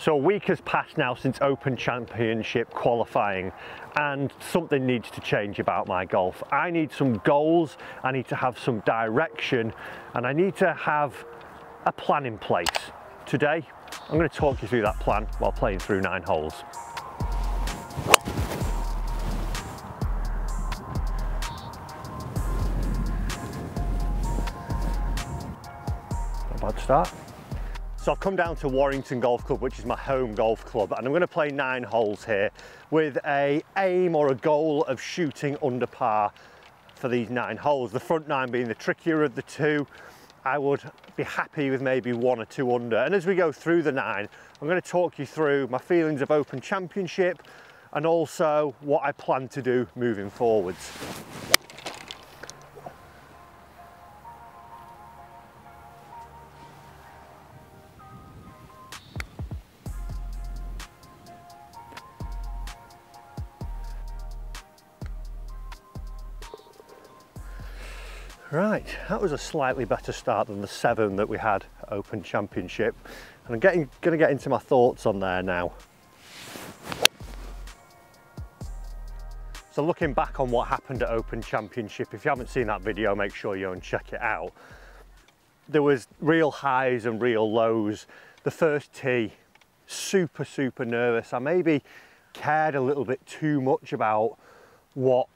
So a week has passed now since Open Championship qualifying, and something needs to change about my golf. I need some goals, I need to have some direction, and I need to have a plan in place. Today, I'm going to talk you through that plan while playing through 9 holes. Not a bad start. So I've come down to Warrington Golf Club, which is my home golf club, and I'm going to play 9 holes here with a aim or a goal of shooting under par for these 9 holes. The front 9 being the trickier of the 2. I would be happy with maybe 1 or 2 under. And as we go through the 9, I'm going to talk you through my feelings of Open Championship and also what I plan to do moving forwards. Right, that was a slightly better start than the 7 that we had at Open Championship. And I'm going to get into my thoughts on there now. So looking back on what happened at Open Championship, if you haven't seen that video, make sure you go and check it out. There was real highs and real lows. The first tee, super nervous. I maybe cared a little bit too much about what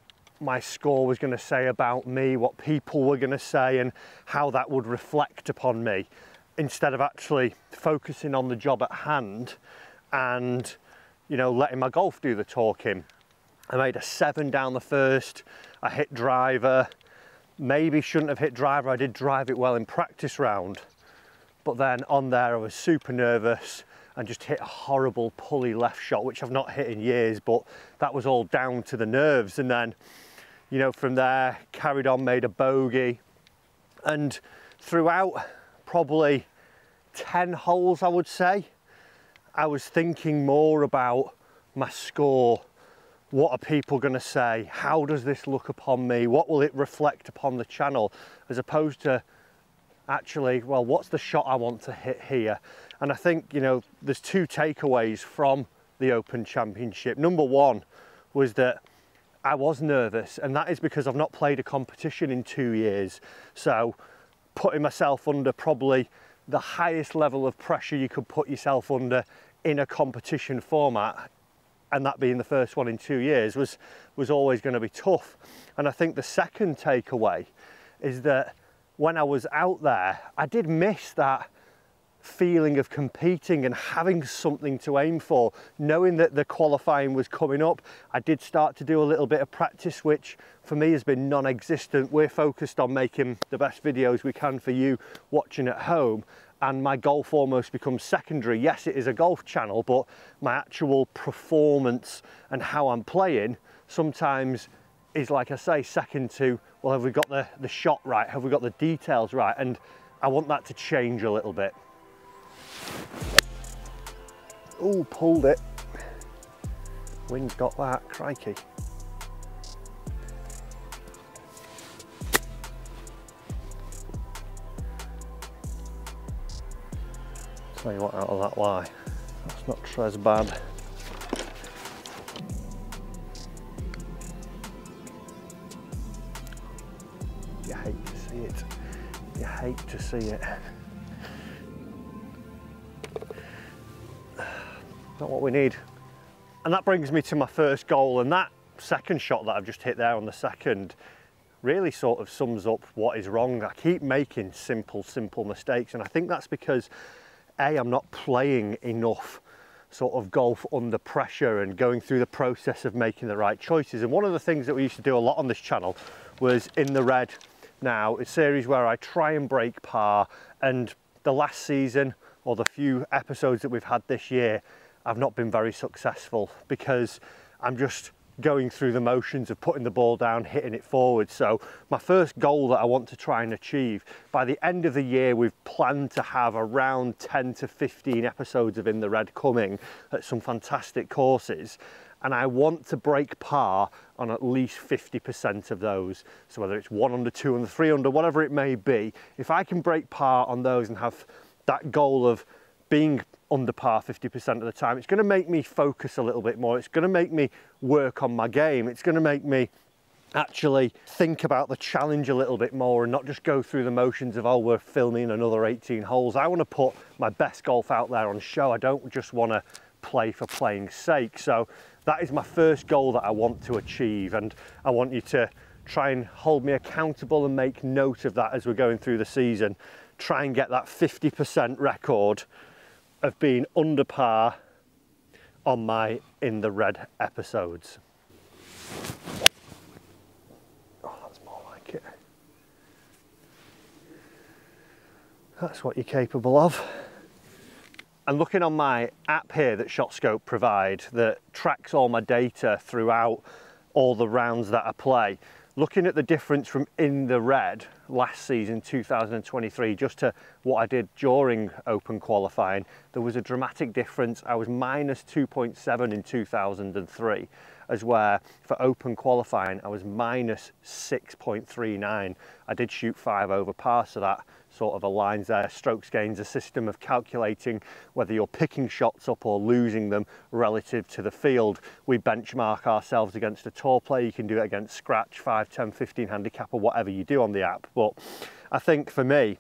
my score was going to say about me, what people were going to say and how that would reflect upon me, instead of actually focusing on the job at hand and, you know, letting my golf do the talking. I made a 7 down the first, I hit driver, maybe shouldn't have hit driver, I did drive it well in practice round, but then on there I was super nervous and just hit a horrible pulley left shot, which I've not hit in years, but that was all down to the nerves. And then, you know, from there, carried on, made a bogey. And throughout probably 10 holes, I would say, I was thinking more about my score. What are people going to say? How does this look upon me? What will it reflect upon the channel? As opposed to actually, well, what's the shot I want to hit here? And I think, you know, there's 2 takeaways from the Open Championship. Number 1 was that I was nervous, and that is because I've not played a competition in 2 years. So putting myself under probably the highest level of pressure you could put yourself under in a competition format, and that being the first one in 2 years, was always going to be tough. And I think the second takeaway is that when I was out there, I did miss that feeling of competing and having something to aim for. Knowing that the qualifying was coming up, I did start to do a little bit of practice, which for me has been non-existent. We're focused on making the best videos we can for you watching at home, and my golf almost becomes secondary. Yes, it is a golf channel, but my actual performance and how I'm playing sometimes is, like I say, second to, well, have we got the shot right? Have we got the details right? And I want that to change a little bit. Oh, pulled it. Wind's got that, crikey. Tell you what, out of that lie, that's not as bad. You hate to see it. You hate to see it. Not what we need. And that brings me to my first goal, and that second shot that I've just hit there on the second really sort of sums up what is wrong. I keep making simple mistakes, and I think that's because A, I'm not playing enough sort of golf under pressure and going through the process of making the right choices. And one of the things that we used to do a lot on this channel was In the Red Now, a series where I try and break par, and the last season or the few episodes that we've had this year, I've not been very successful because I'm just going through the motions of putting the ball down, hitting it forward. So my first goal that I want to try and achieve, by the end of the year, we've planned to have around 10 to 15 episodes of In the Red coming at some fantastic courses. And I want to break par on at least 50% of those. So whether it's 1 under, 2 under, 3 under, whatever it may be, if I can break par on those and have that goal of being under par 50% of the time. It's going to make me focus a little bit more. It's going to make me work on my game. It's going to make me actually think about the challenge a little bit more and not just go through the motions of, oh, we're filming another 18 holes. I want to put my best golf out there on show. I don't just want to play for playing's sake. So that is my first goal that I want to achieve, and I want you to try and hold me accountable and make note of that as we're going through the season. Try and get that 50% record of being under par on my In the Red episodes. Oh, that's more like it. That's what you're capable of. And looking on my app here that ShotScope provide, that tracks all my data throughout all the rounds that I play, looking at the difference from In the Red last season, 2023, just to what I did during Open qualifying, there was a dramatic difference. I was minus 2.7 in 2003, as where for Open qualifying, I was minus 6.39. I did shoot 5 over par, so that sort of aligns there. Strokes gain's a system of calculating whether you're picking shots up or losing them relative to the field. We benchmark ourselves against a tour player. You can do it against scratch, 5, 10, 15 handicap, or whatever you do on the app. But I think for me,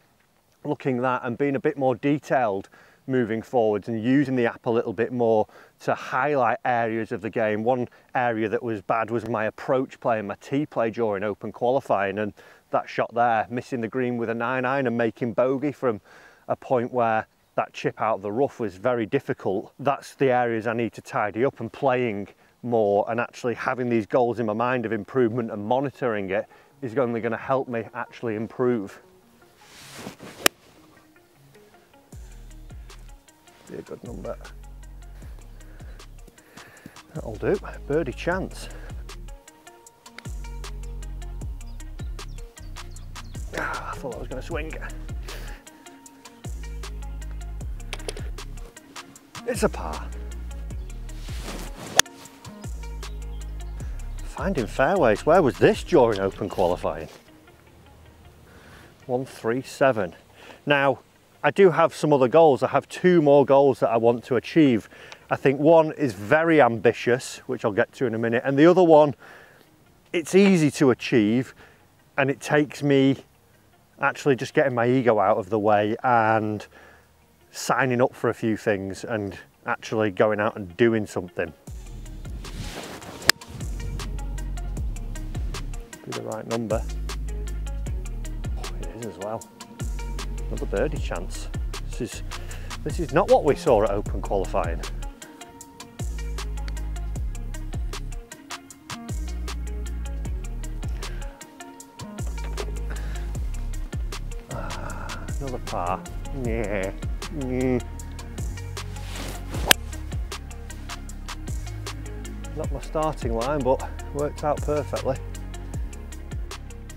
looking at that and being a bit more detailed moving forwards and using the app a little bit more to highlight areas of the game. One area that was bad was my approach play and my tee play during Open qualifying, and that shot there, missing the green with a 9-iron and making bogey from a point where that chip out of the rough was very difficult. That's the areas I need to tidy up, and playing more and actually having these goals in my mind of improvement and monitoring it is only going to help me actually improve. Be a good number. That'll do. Birdie chance. I thought I was going to swing. It's a par. Finding fairways. Where was this during Open qualifying? 137. Now, I do have some other goals. I have 2 more goals that I want to achieve. I think one is very ambitious, which I'll get to in a minute, and the other one, it's easy to achieve, and it takes me actually just getting my ego out of the way and signing up for a few things and actually going out and doing something. Be the right number. Oh, it is as well. Another birdie chance. This is not what we saw at Open qualifying. Another par. Yeah. Not my starting line, but worked out perfectly.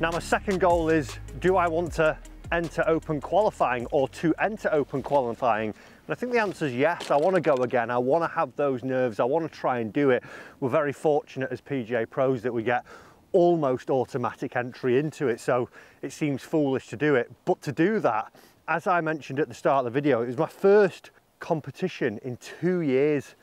Now my second goal is, do I want to enter Open qualifying or to enter Open qualifying? And I think the answer is yes. I want to go again. I want to have those nerves. I want to try and do it. We're very fortunate as PGA pros that we get almost automatic entry into it, so it seems foolish to do it. But to do that, as I mentioned at the start of the video, it was my first competition in 2 years,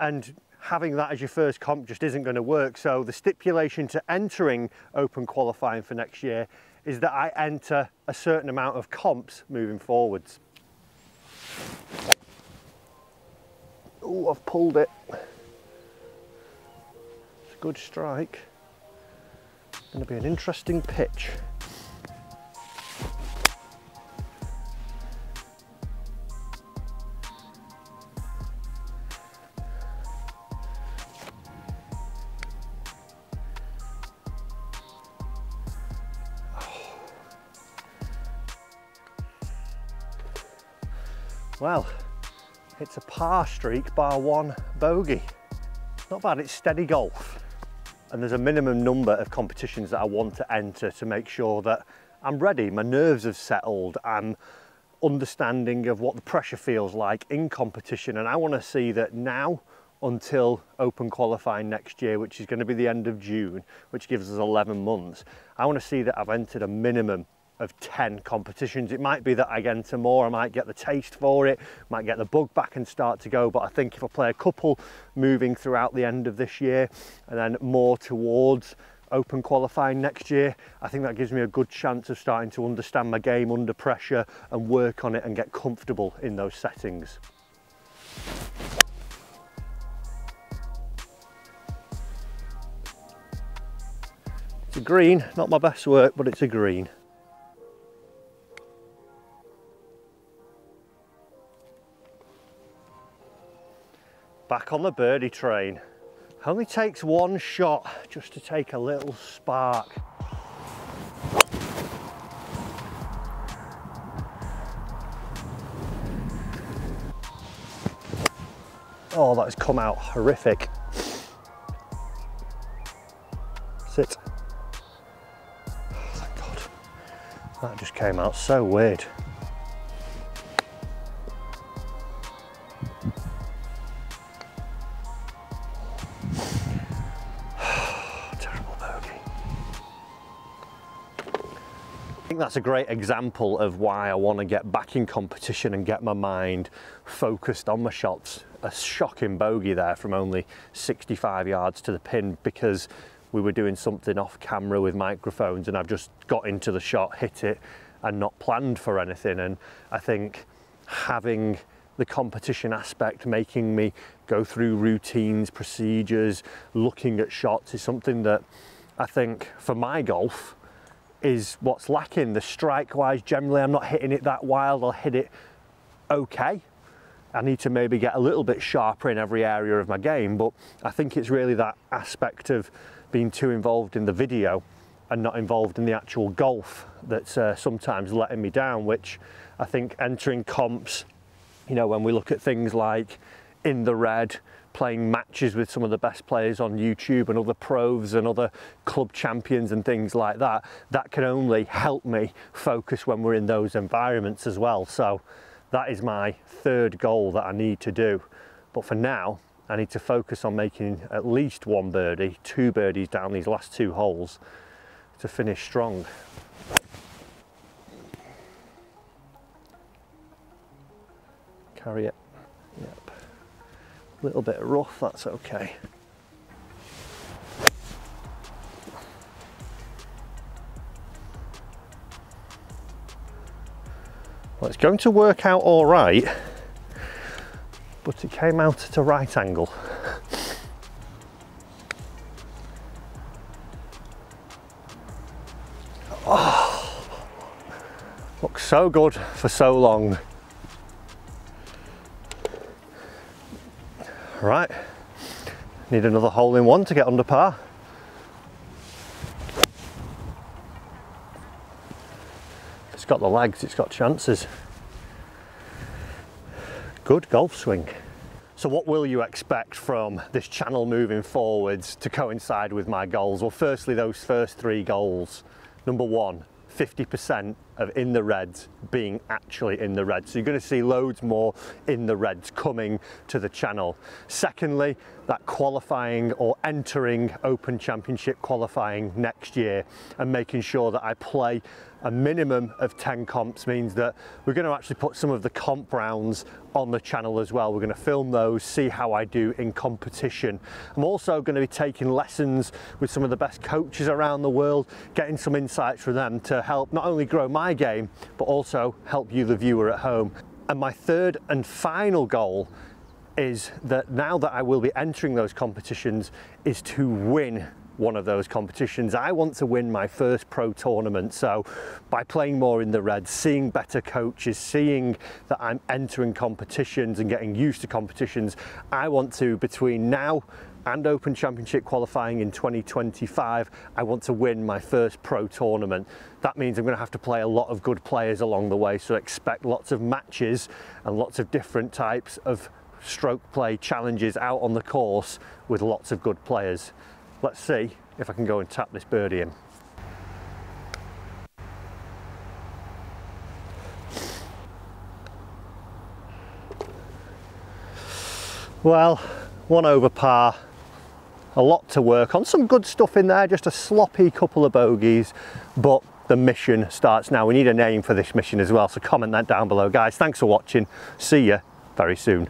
and having that as your first comp just isn't going to work. So the stipulation to entering Open qualifying for next year is that I enter a certain amount of comps moving forwards. Oh, I've pulled it. It's a good strike. It's going to be an interesting pitch. Well, it's a par streak bar 1 bogey. Not bad, it's steady golf. And there's a minimum number of competitions that I want to enter to make sure that I'm ready, my nerves have settled, I'm understanding of what the pressure feels like in competition, and I want to see that now until Open qualifying next year, which is going to be the end of June, which gives us 11 months, I want to see that I've entered a minimum of 10 competitions. It might be that I enter more, I might get the taste for it, might get the bug back and start to go, but I think if I play a couple moving throughout the end of this year and then more towards open qualifying next year, I think that gives me a good chance of starting to understand my game under pressure and work on it and get comfortable in those settings. It's a green, not my best work, but it's a green. Back on the birdie train. Only takes one shot just to take a little spark. Oh, that has come out horrific. Sit. Oh, thank God. That just came out so weird. Terrible bogey. I think that's a great example of why I want to get back in competition and get my mind focused on my shots. A shocking bogey there from only 65 yards to the pin because we were doing something off camera with microphones and I've just got into the shot, hit it and not planned for anything. And I think having the competition aspect, making me go through routines, procedures, looking at shots is something that I think for my golf is what's lacking. The strike wise, generally I'm not hitting it that wild, I'll hit it okay. I need to maybe get a little bit sharper in every area of my game, but I think it's really that aspect of being too involved in the video and not involved in the actual golf that's sometimes letting me down, which I think entering comps, you know, when we look at things like In the Red, playing matches with some of the best players on YouTube and other pros and other club champions and things like that, that can only help me focus when we're in those environments as well. So that is my third goal that I need to do. But for now, I need to focus on making at least one birdie, 2 birdies down these last 2 holes to finish strong. Carry it. Yep. A little bit rough, that's okay. Well, it's going to work out all right, but it came out at a right angle. Oh, looks so good for so long. Right, need another hole in one to get under par. It's got the legs, it's got chances. Good golf swing. So what will you expect from this channel moving forwards to coincide with my goals? Well, firstly, those first 3 goals. Number 1, 50% of In the Reds being actually in the Reds. So you're going to see loads more In the Reds coming to the channel. Secondly, that qualifying or entering Open Championship qualifying next year and making sure that I play a minimum of 10 comps means that we're going to actually put some of the comp rounds on the channel as well. We're going to film those, see how I do in competition. I'm also going to be taking lessons with some of the best coaches around the world, getting some insights from them to help not only grow my game, but also help you, the viewer at home. And my third and final goal is that now that I will be entering those competitions is to win one of those competitions. I want to win my first pro tournament, so by playing more in the Reds, seeing better coaches, seeing that I'm entering competitions and getting used to competitions, I want to, between now and Open Championship qualifying in 2025, I want to win my first pro tournament. That means I'm going to have to play a lot of good players along the way, so expect lots of matches and lots of different types of stroke play challenges out on the course with lots of good players. Let's see if I can go and tap this birdie in. Well, 1 over par, a lot to work on, some good stuff in there, just a sloppy couple of bogeys, but the mission starts now. We need a name for this mission as well, so comment that down below. Guys, thanks for watching. See you very soon.